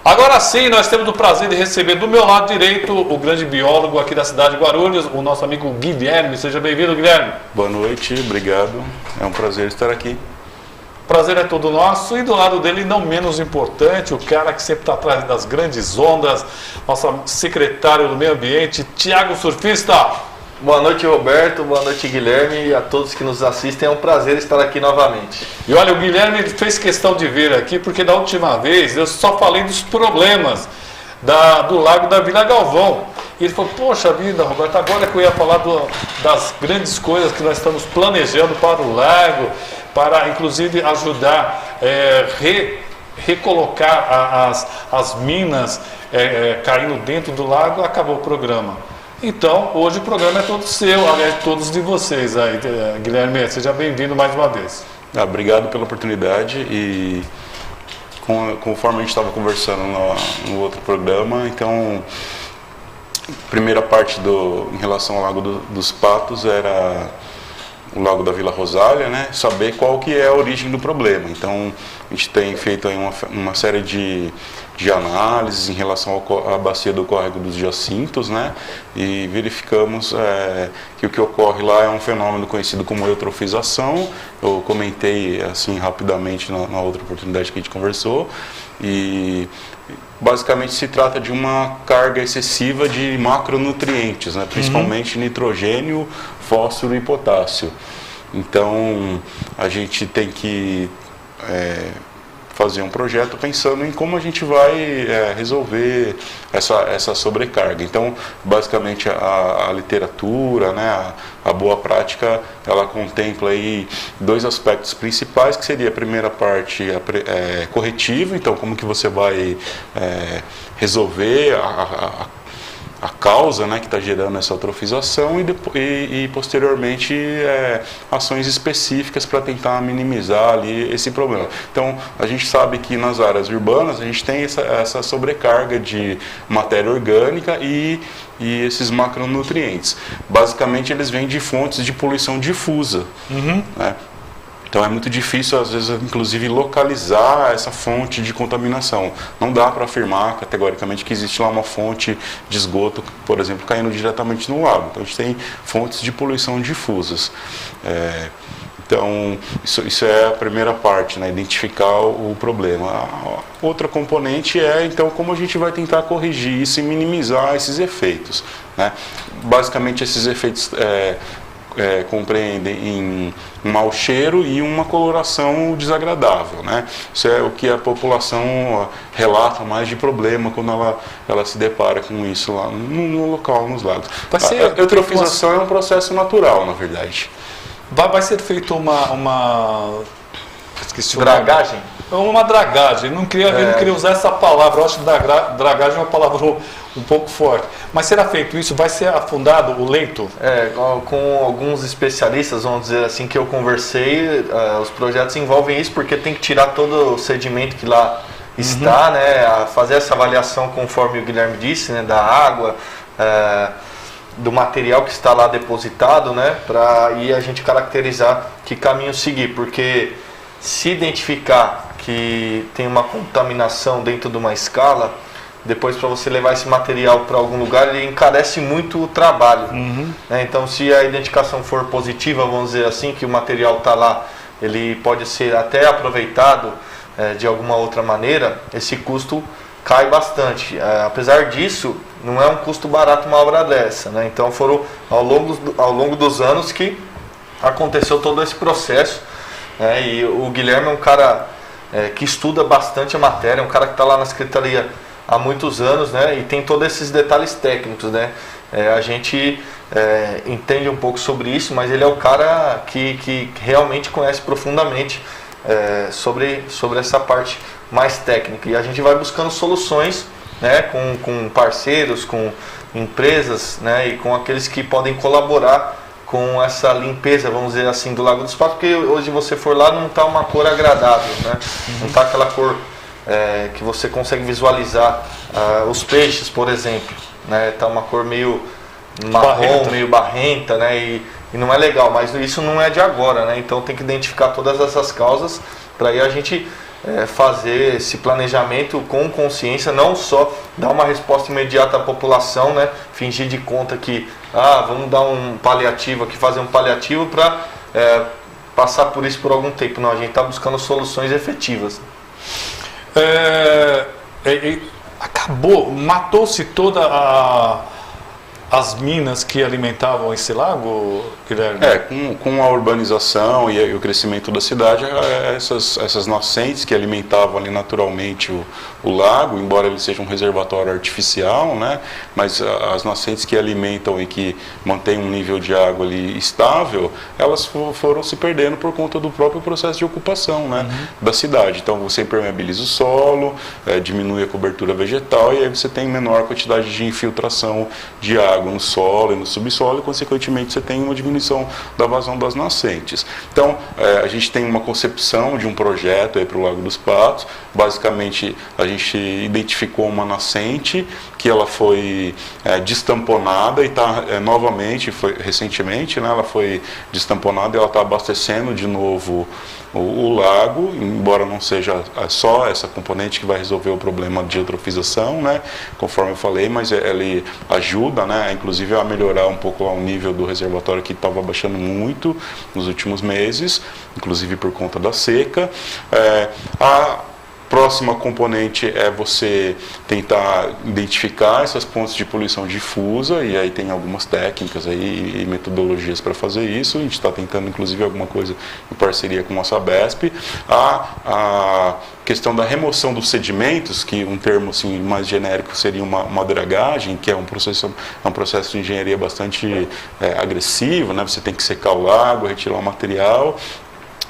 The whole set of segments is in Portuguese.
Agora sim, nós temos o prazer de receber do meu lado direito o grande biólogo aqui da cidade de Guarulhos, o nosso amigo Guilherme. Seja bem-vindo, Guilherme. Boa noite, obrigado. É um prazer estar aqui. Prazer é todo nosso. E do lado dele, não menos importante, o cara que sempre está atrás das grandes ondas, nosso secretário do Meio Ambiente, Thiago Surfista. Boa noite, Roberto. Boa noite, Guilherme. E a todos que nos assistem, é um prazer estar aqui novamente. E olha, o Guilherme fez questão de vir aqui, porque da última vez eu só falei dos problemas do lago da Vila Galvão. E ele falou, poxa vida, Roberto, agora que eu ia falar das grandes coisas que nós estamos planejando para o lago, para inclusive ajudar recolocar as minas caindo dentro do lago, acabou o programa. Então, hoje o programa é todo seu, aliás, todos de vocês aí. Guilherme, seja bem-vindo mais uma vez. Obrigado pela oportunidade e conforme a gente estava conversando no outro programa, então, primeira parte em relação ao Lago dos Patos era o Lago da Vila Rosália, né? Saber qual que é a origem do problema. Então, a gente tem feito aí uma série de análises em relação à bacia do córrego dos Jacintos, né? E verificamos que o que ocorre lá é um fenômeno conhecido como eutrofização. Eu comentei assim rapidamente na outra oportunidade que a gente conversou. E basicamente se trata de uma carga excessiva de macronutrientes, né? Principalmente nitrogênio, fósforo e potássio. Então a gente tem que fazer um projeto pensando em como a gente vai resolver essa sobrecarga. Então, basicamente, a literatura, né, a boa prática, ela contempla aí dois aspectos principais, que seria a primeira parte corretiva, então como que você vai resolver a causa, né, que está gerando essa eutrofização e posteriormente ações específicas para tentar minimizar ali esse problema. Então a gente sabe que nas áreas urbanas a gente tem essa sobrecarga de matéria orgânica e esses macronutrientes. Basicamente eles vêm de fontes de poluição difusa, né? Então é muito difícil, às vezes, inclusive, localizar essa fonte de contaminação. Não dá para afirmar categoricamente que existe lá uma fonte de esgoto, por exemplo, caindo diretamente no lago. Então a gente tem fontes de poluição difusas. Então isso é a primeira parte, né? Identificar o problema. A outra componente então, como a gente vai tentar corrigir isso e minimizar esses efeitos, né? Basicamente, esses efeitos compreendem em um mau cheiro e uma coloração desagradável, né? Isso é o que a população relata mais de problema quando ela se depara com isso lá no local, nos lagos. A eutrofização é um processo natural, na verdade. Vai ser feito uma esqueci dragagem? Uma dragagem. Eu não queria usar essa palavra. Eu acho que dragagem é uma palavra um pouco forte. Mas será feito isso? Vai ser afundado o leito? Com alguns especialistas, vamos dizer assim, que eu conversei, os projetos envolvem isso, porque tem que tirar todo o sedimento que lá está, né? Fazer essa avaliação, conforme o Guilherme disse, né? Da água, do material que está lá depositado, né? Para aí a gente caracterizar que caminho seguir, porque se identificar que tem uma contaminação dentro de uma escala, depois para você levar esse material para algum lugar, ele encarece muito o trabalho. Né? Então, se a identificação for positiva, vamos dizer assim, que o material está lá, ele pode ser até aproveitado de alguma outra maneira, esse custo cai bastante. Apesar disso, não é um custo barato uma obra dessa, né? Então foram ao longo dos anos que aconteceu todo esse processo, né? E o Guilherme é um cara que estuda bastante a matéria, é um cara que está lá na secretaria há muitos anos, né? E tem todos esses detalhes técnicos, né? A gente entende um pouco sobre isso, mas ele é o cara que realmente conhece profundamente sobre essa parte mais técnica. E a gente vai buscando soluções, né? Com parceiros, com empresas, né? E com aqueles que podem colaborar com essa limpeza, vamos dizer assim, do Lago dos Patos, porque hoje você for lá não está uma cor agradável, né? Não está aquela cor que você consegue visualizar os peixes, por exemplo, né? Tá uma cor meio marrom, meio barrenta, né? E não é legal, mas isso não é de agora, né? Então tem que identificar todas essas causas para aí a gente fazer esse planejamento com consciência, não só dar uma resposta imediata à população, né? Fingir de conta que vamos dar um paliativo aqui, fazer um paliativo para passar por isso por algum tempo. Não, a gente está buscando soluções efetivas. Acabou, matou-se toda as minas que alimentavam esse lago, Guilherme? Com a urbanização e o crescimento da cidade, essas nascentes que alimentavam ali naturalmente o lago, embora ele seja um reservatório artificial, né, mas as nascentes que alimentam e que mantêm um nível de água ali estável, elas foram se perdendo por conta do próprio processo de ocupação, né, da cidade. Então você impermeabiliza o solo, diminui a cobertura vegetal e aí você tem menor quantidade de infiltração de água no solo e no subsolo e, consequentemente, você tem uma diminuição da vazão das nascentes. Então, a gente tem uma concepção de um projeto para o Lago dos Patos. Basicamente, a gente identificou uma nascente que ela foi destamponada e está novamente, recentemente, né, ela foi destamponada e ela está abastecendo de novo o lago, embora não seja só essa componente que vai resolver o problema de eutrofização, né, conforme eu falei, mas ele ajuda, né, inclusive a melhorar um pouco lá o nível do reservatório que estava baixando muito nos últimos meses, inclusive por conta da seca. A próxima componente é você tentar identificar essas pontes de poluição difusa, e aí tem algumas técnicas aí e metodologias para fazer isso. A gente está tentando, inclusive, alguma coisa em parceria com a Sabesp. A questão da remoção dos sedimentos, que um termo assim, mais genérico seria uma dragagem, que é um processo de engenharia bastante agressivo, né? Você tem que secar o lago, retirar o material.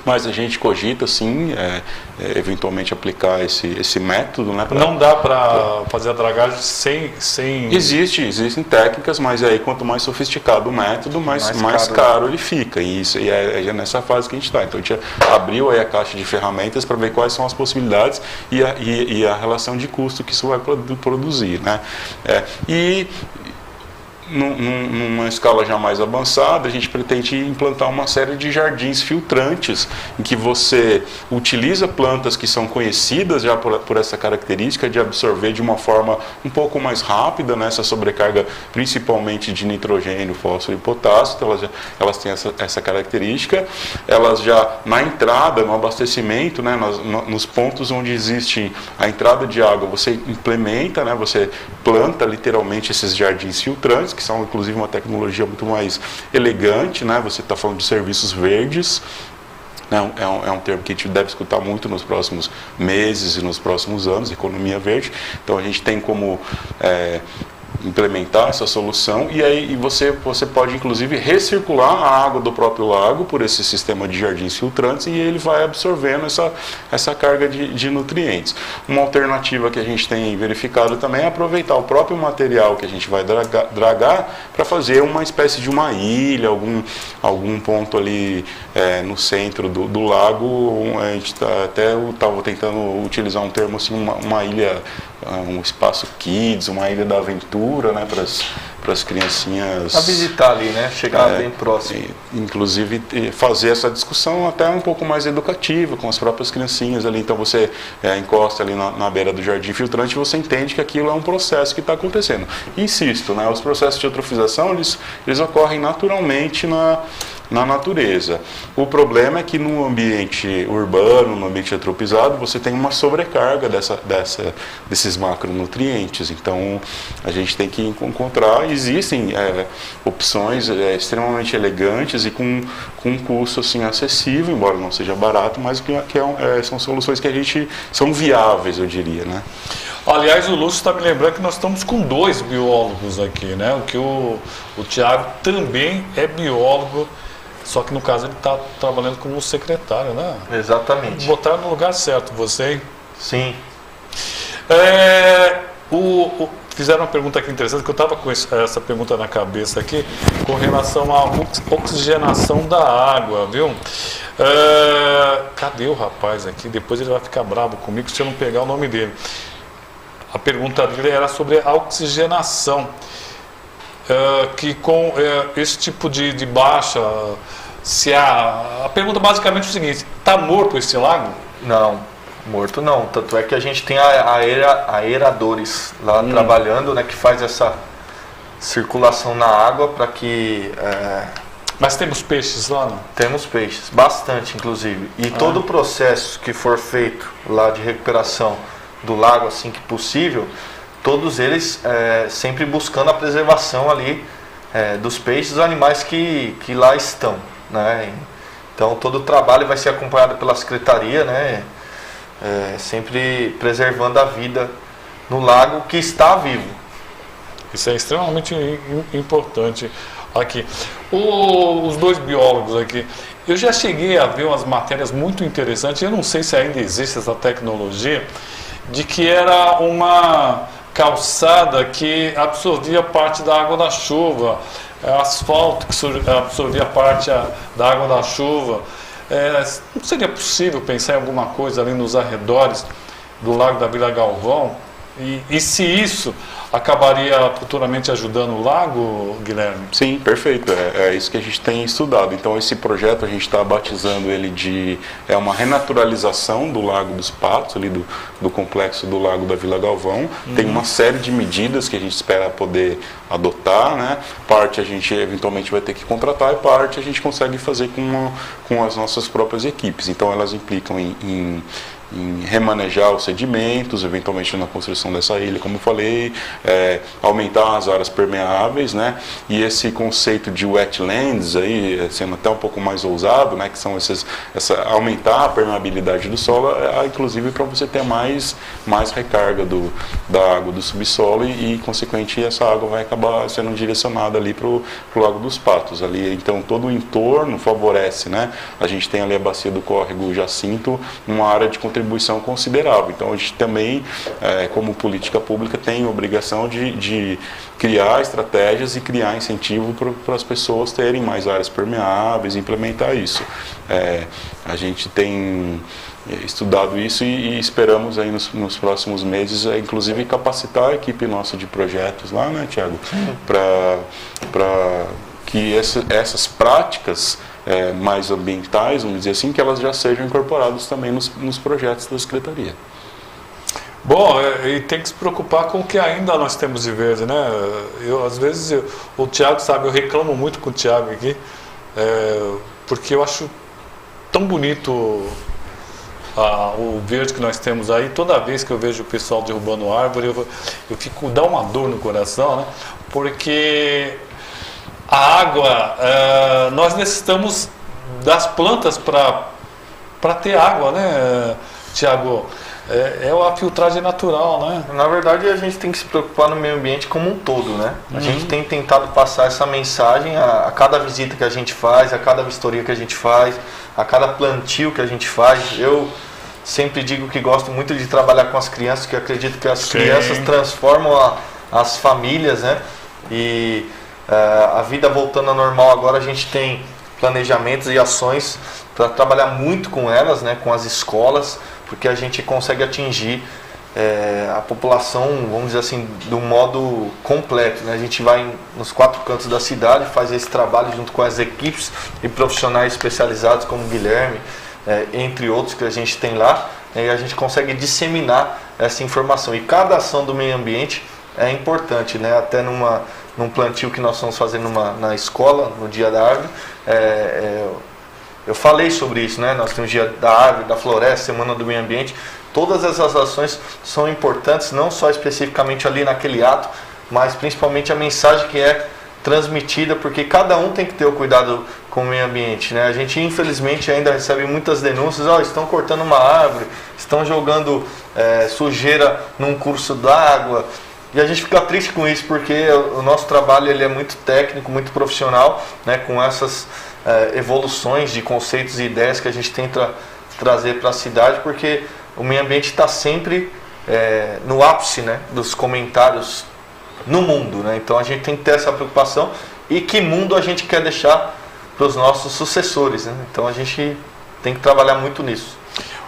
Mas a gente cogita, sim, eventualmente aplicar esse método. Né, não dá para fazer a dragagem sem... Existem técnicas, mas aí quanto mais sofisticado o método, mais caro ele fica. E é nessa fase que a gente está. Então a gente abriu aí a caixa de ferramentas para ver quais são as possibilidades e a relação de custo que isso vai produzir. Né? Numa escala já mais avançada, a gente pretende implantar uma série de jardins filtrantes, em que você utiliza plantas que são conhecidas já por essa característica de absorver de uma forma um pouco mais rápida, né, essa sobrecarga principalmente de nitrogênio, fósforo e potássio. Então elas têm essa característica. Elas já na entrada, no abastecimento, né, nos pontos onde existe a entrada de água, você implementa, né, você planta literalmente esses jardins filtrantes, que são inclusive uma tecnologia muito mais elegante, né? Você está falando de serviços verdes, né? É um termo que a gente deve escutar muito nos próximos meses e nos próximos anos, economia verde. Então a gente tem como implementar essa solução, e aí você pode inclusive recircular a água do próprio lago por esse sistema de jardins filtrantes, e ele vai absorvendo essa carga de nutrientes. Uma alternativa que a gente tem verificado também é aproveitar o próprio material que a gente vai dragar para fazer uma espécie de uma ilha, algum ponto ali no centro do lago. A gente estava tentando utilizar um termo assim, uma ilha, um espaço kids, uma ilha da aventura, né, para as criancinhas. A visitar ali, né, chegar bem próximo. Inclusive fazer essa discussão até um pouco mais educativa com as próprias criancinhas ali. Então você encosta ali na beira do jardim filtrante e você entende que aquilo é um processo que está acontecendo. Insisto, né, os processos de eutrofização eles ocorrem naturalmente na natureza. O problema é que no ambiente urbano, no ambiente antropizado, você tem uma sobrecarga desses macronutrientes. Então, a gente tem que encontrar, existem opções extremamente elegantes e com um custo assim, acessível, embora não seja barato, mas são soluções que são viáveis, eu diria, né? Aliás, o Lúcio está me lembrando que nós estamos com 2 biólogos aqui, né? O Tiago também é biólogo, só que no caso ele está trabalhando como secretário, né? Exatamente. Botaram no lugar certo você, hein? Sim. Fizeram uma pergunta aqui interessante, que eu estava com essa pergunta na cabeça aqui, com relação à oxigenação da água, viu? Cadê o rapaz aqui? Depois ele vai ficar bravo comigo se eu não pegar o nome dele. A pergunta dele era sobre a oxigenação. Que com esse tipo de baixa, a pergunta basicamente é o seguinte: está morto esse lago? Não, Morto não, tanto é que a gente tem aeradores lá trabalhando, né, que faz essa circulação na água para que... Mas temos peixes lá, não? Temos peixes, bastante inclusive. E todo o processo que for feito lá de recuperação do lago, assim que possível, todos eles sempre buscando a preservação ali dos peixes e dos animais que lá estão, né? Então todo o trabalho vai ser acompanhado pela Secretaria, né? Sempre preservando a vida no lago que está vivo. Isso é extremamente importante aqui. Os dois biólogos aqui, eu já cheguei a ver umas matérias muito interessantes, eu não sei se ainda existe essa tecnologia, de que era uma calçada que absorvia parte da água da chuva, asfalto que absorvia parte da água da chuva. Não seria possível pensar em alguma coisa ali nos arredores do Lago da Vila Galvão? E se isso acabaria futuramente ajudando o lago, Guilherme? Sim, perfeito. É isso que a gente tem estudado. Então, esse projeto a gente está batizando ele de uma renaturalização do Lago dos Patos, ali do complexo do Lago da Vila Galvão. Tem uma série de medidas que a gente espera poder adotar, né? Parte a gente eventualmente vai ter que contratar e parte a gente consegue fazer com as nossas próprias equipes. Então, elas implicam em remanejar os sedimentos, eventualmente na construção dessa ilha, como eu falei, aumentar as áreas permeáveis, né? E esse conceito de wetlands, aí, sendo até um pouco mais ousado, né? Que são aumentar a permeabilidade do solo, inclusive para você ter mais recarga da água do subsolo e consequentemente, essa água vai acabar sendo direcionada ali para o Lago dos Patos. Ali, então, todo o entorno favorece, né? A gente tem ali a bacia do córrego Jacinto, uma área de contribuição considerável. Então, a gente também, como política pública, tem a obrigação de criar estratégias e criar incentivo para as pessoas terem mais áreas permeáveis, implementar isso. A gente tem estudado isso e esperamos aí nos próximos meses, inclusive capacitar a equipe nossa de projetos lá, né, Tiago? Para que essas práticas mais ambientais, vamos dizer assim, que elas já sejam incorporadas também nos projetos da Secretaria. Bom, e tem que se preocupar com o que ainda nós temos de verde, né? Às vezes, o Tiago sabe, eu reclamo muito com o Tiago aqui, porque eu acho tão bonito o verde que nós temos aí. Toda vez que eu vejo o pessoal derrubando árvore, dá uma dor no coração, né? Porque a água, nós necessitamos das plantas para ter água, né, Tiago? É a filtragem natural, né? Na verdade, a gente tem que se preocupar no meio ambiente como um todo, né? A gente tem tentado passar essa mensagem a cada visita que a gente faz, a cada vistoria que a gente faz, a cada plantio que a gente faz. Eu sempre digo que gosto muito de trabalhar com as crianças, que acredito que as crianças transformam as famílias, né? E a vida voltando ao normal agora, a gente tem planejamentos e ações para trabalhar muito com elas, né? Com as escolas, porque a gente consegue atingir a população, vamos dizer assim, do modo completo, né? A gente vai nos 4 cantos da cidade, faz esse trabalho junto com as equipes e profissionais especializados como o Guilherme, entre outros que a gente tem lá, e a gente consegue disseminar essa informação. E cada ação do meio ambiente é importante, né? Até num plantio que nós estamos fazendo na escola, no Dia da Árvore, eu falei sobre isso, né? Nós temos o Dia da Árvore, da Floresta, Semana do Meio Ambiente. Todas essas ações são importantes, não só especificamente ali naquele ato, mas principalmente a mensagem que é transmitida, porque cada um tem que ter o cuidado com o meio ambiente, né? A gente, infelizmente, ainda recebe muitas denúncias, estão cortando uma árvore, estão jogando sujeira num curso d'água, e a gente fica triste com isso, porque o nosso trabalho ele é muito técnico, muito profissional, né? Com essas evoluções de conceitos e ideias que a gente tenta trazer para a cidade, porque o meio ambiente está sempre no ápice, né, dos comentários no mundo, né? Então a gente tem que ter essa preocupação e que mundo a gente quer deixar para os nossos sucessores, né? Então a gente tem que trabalhar muito nisso.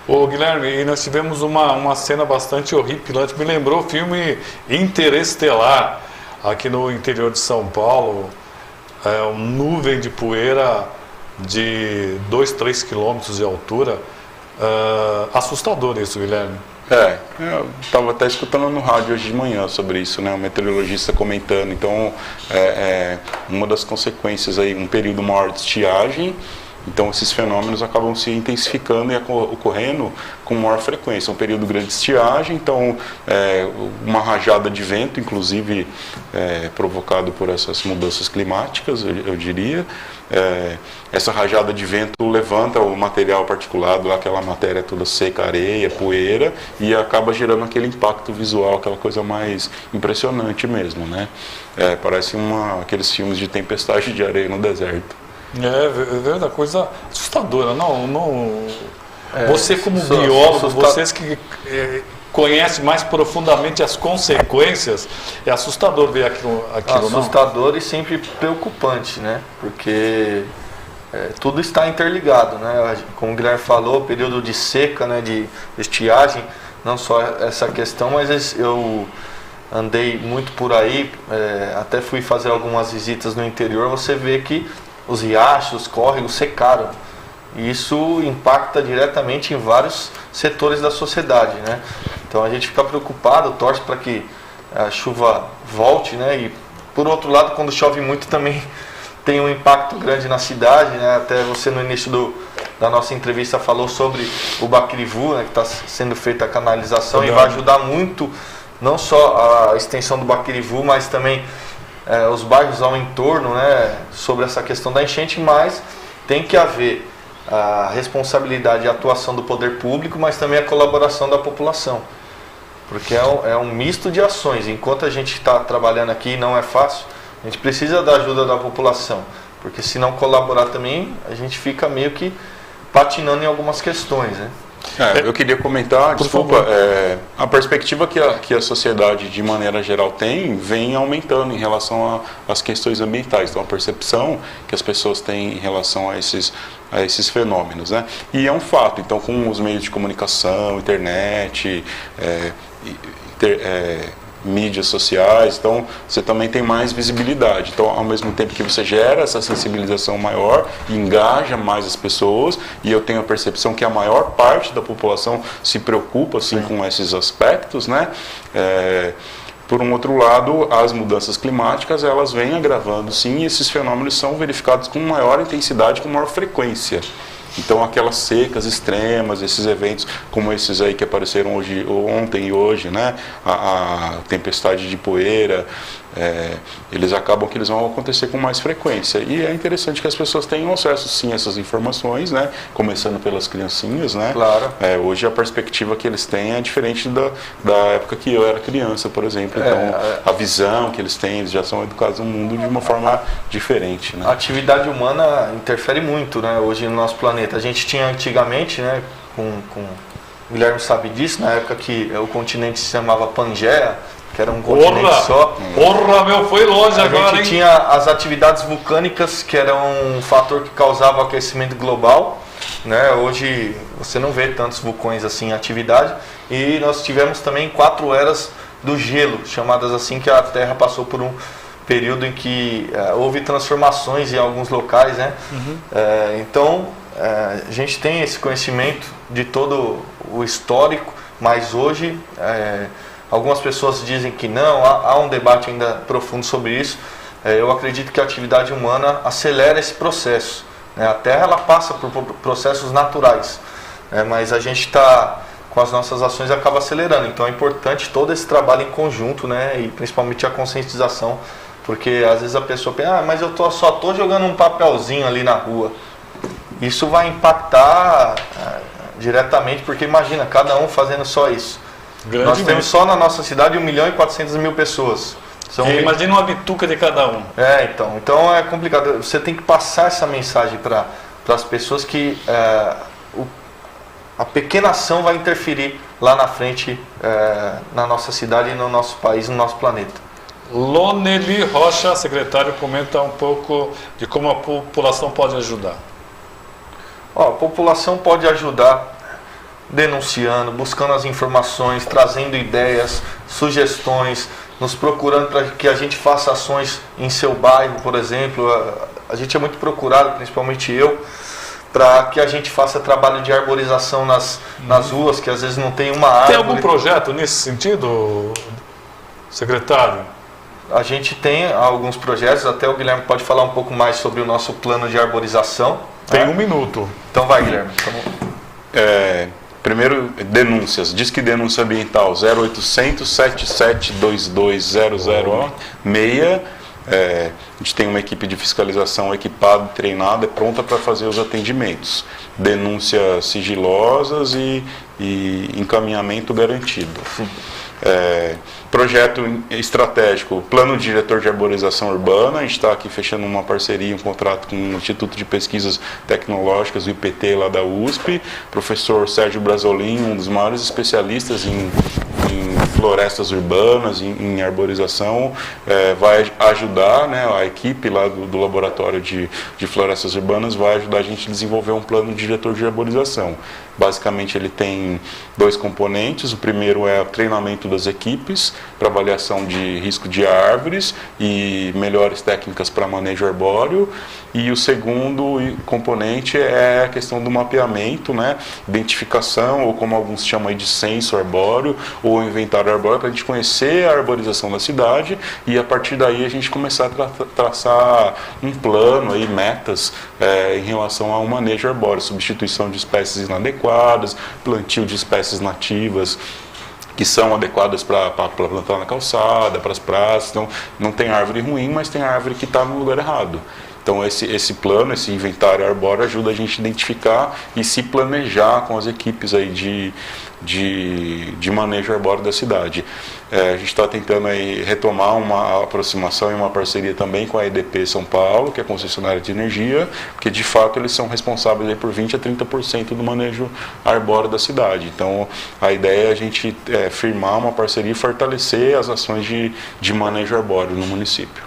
Ô Guilherme, e nós tivemos uma cena bastante horripilante, me lembrou o filme Interestelar, aqui no interior de São Paulo, nuvem de poeira de 2, 3 quilômetros de altura, assustador isso, Guilherme. Eu estava até escutando no rádio hoje de manhã sobre isso, né? O meteorologista comentando. Então, uma das consequências aí, um período maior de estiagem. Então, esses fenômenos acabam se intensificando e ocorrendo com maior frequência. Um período grande de estiagem, então, uma rajada de vento, inclusive provocado por essas mudanças climáticas, eu diria. Essa rajada de vento levanta o material particulado, aquela matéria toda seca, areia, poeira, e acaba gerando aquele impacto visual, aquela coisa mais impressionante mesmo, né? Parece aqueles filmes de tempestade de areia no deserto. É verdade, coisa assustadora. Você como biólogo, vocês que conhecem mais profundamente as consequências, é assustador ver aquilo assustador e sempre preocupante, né? Porque tudo está interligado, né? Como o Guilherme falou, período de seca, né? De estiagem, não só essa questão, mas eu andei muito por aí, até fui fazer algumas visitas no interior, você vê que os riachos, os córregos secaram. E isso impacta diretamente em vários setores da sociedade, né? Então a gente fica preocupado, torce para que a chuva volte, né? E por outro lado, quando chove muito também tem um impacto grande na cidade, né? Até você no início da nossa entrevista falou sobre o Baquirivu, né? Que está sendo feita a canalização e vai ajudar muito, não só a extensão do Baquirivu, mas também os bairros ao entorno, né, sobre essa questão da enchente, mas tem que haver a responsabilidade e a atuação do poder público, mas também a colaboração da população, porque é um misto de ações. Enquanto a gente está trabalhando aqui, não é fácil, a gente precisa da ajuda da população, porque se não colaborar também, a gente fica meio que patinando em algumas questões, né? Eu queria comentar, desculpa, a perspectiva que a sociedade de maneira geral vem aumentando em relação às questões ambientais, então a percepção que as pessoas têm em relação a esses fenômenos, né? E é um fato, então com os meios de comunicação, internet, mídias sociais, então você também tem mais visibilidade. Então, ao mesmo tempo que você gera essa sensibilização maior, engaja mais as pessoas, e eu tenho a percepção que a maior parte da população se preocupa assim com esses aspectos, né? Por um outro lado, as mudanças climáticas, elas vêm agravando, sim, e esses fenômenos são verificados com maior intensidade, com maior frequência. Então, aquelas secas extremas, esses eventos como esses aí que apareceram ontem e hoje, né? A tempestade de poeira, eles vão acontecer com mais frequência. E é interessante que as pessoas tenham acesso, sim, a essas informações, né? Começando pelas criancinhas, né? Claro. Hoje a perspectiva que eles têm é diferente da época que eu era criança, por exemplo. Então, a visão que eles têm, eles já são educados no mundo de uma forma diferente, né? A atividade humana interfere muito, né? Hoje no nosso planeta. A gente tinha antigamente, né? O Guilherme sabe disso, na época que o continente se chamava Pangeia, que era um continente só. Porra, meu, foi longe agora, A gente tinha as atividades vulcânicas, que era um fator que causava o aquecimento global, né? Hoje você não vê tantos vulcões assim em atividade. E nós tivemos também 4 eras do gelo, chamadas assim, que a Terra passou por um período em que houve transformações em alguns locais, né? Então, a gente tem esse conhecimento de todo o histórico, mas hoje algumas pessoas dizem que não, há um debate ainda profundo sobre isso. Eu acredito que a atividade humana acelera esse processo, né? A Terra ela passa por processos naturais, mas a gente está, com as nossas ações, acaba acelerando. Então é importante todo esse trabalho em conjunto, né? E principalmente a conscientização, porque às vezes a pessoa pensa, mas eu só estou jogando um papelzinho ali na rua. Isso vai impactar diretamente, porque imagina, cada um fazendo só isso. Nós temos só na nossa cidade 1.400.000 pessoas. Imagina uma bituca de cada um. Então é complicado. Você tem que passar essa mensagem para as pessoas que a pequena ação vai interferir lá na frente na nossa cidade, no nosso país, no nosso planeta. Loneli Rocha, secretário, comenta um pouco de como a população pode ajudar. A população pode ajudar denunciando, buscando as informações, trazendo ideias, sugestões, nos procurando para que a gente faça ações em seu bairro, por exemplo. A gente é muito procurado, principalmente eu, para que a gente faça trabalho de arborização nas ruas, que às vezes não tem uma árvore. Tem algum projeto nesse sentido, secretário? A gente tem alguns projetos, até o Guilherme pode falar um pouco mais sobre o nosso plano de arborização. Tem 1 minuto. Então vai, Guilherme. Primeiro, denúncias. Disque denúncia ambiental 0800 7722 0016. A gente tem uma equipe de fiscalização equipada, treinada, pronta para fazer os atendimentos. Denúncias sigilosas e encaminhamento garantido. Projeto estratégico, plano diretor de arborização urbana. A gente está aqui fechando uma parceria, um contrato com o Instituto de Pesquisas Tecnológicas, o IPT lá da USP. Professor Sérgio Brasolin, um dos maiores especialistas em florestas urbanas, em arborização, vai ajudar, né, a equipe lá do laboratório de florestas urbanas vai ajudar a gente a desenvolver um plano diretor de arborização. Basicamente ele tem 2 componentes. O primeiro é o treinamento das equipes para avaliação de risco de árvores e melhores técnicas para manejo arbóreo. E o segundo componente é a questão do mapeamento, né, identificação, ou como alguns chamam aí de censo arbóreo, ou inventário arbóreo, para a gente conhecer a arborização da cidade e a partir daí a gente começar a traçar um plano, aí, metas em relação ao manejo arbóreo, substituição de espécies inadequadas, plantio de espécies nativas que são adequadas para plantar na calçada, para as praças. Então, não tem árvore ruim, mas tem árvore que está no lugar errado. Então, esse plano, esse inventário arbóreo ajuda a gente a identificar e se planejar com as equipes aí de manejo arbóreo da cidade. A gente está tentando aí retomar uma aproximação e uma parceria também com a EDP São Paulo, que é a concessionária de energia, porque de fato eles são responsáveis aí por 20% a 30% do manejo arbóreo da cidade. Então a ideia é a gente firmar uma parceria e fortalecer as ações de manejo arbóreo no município.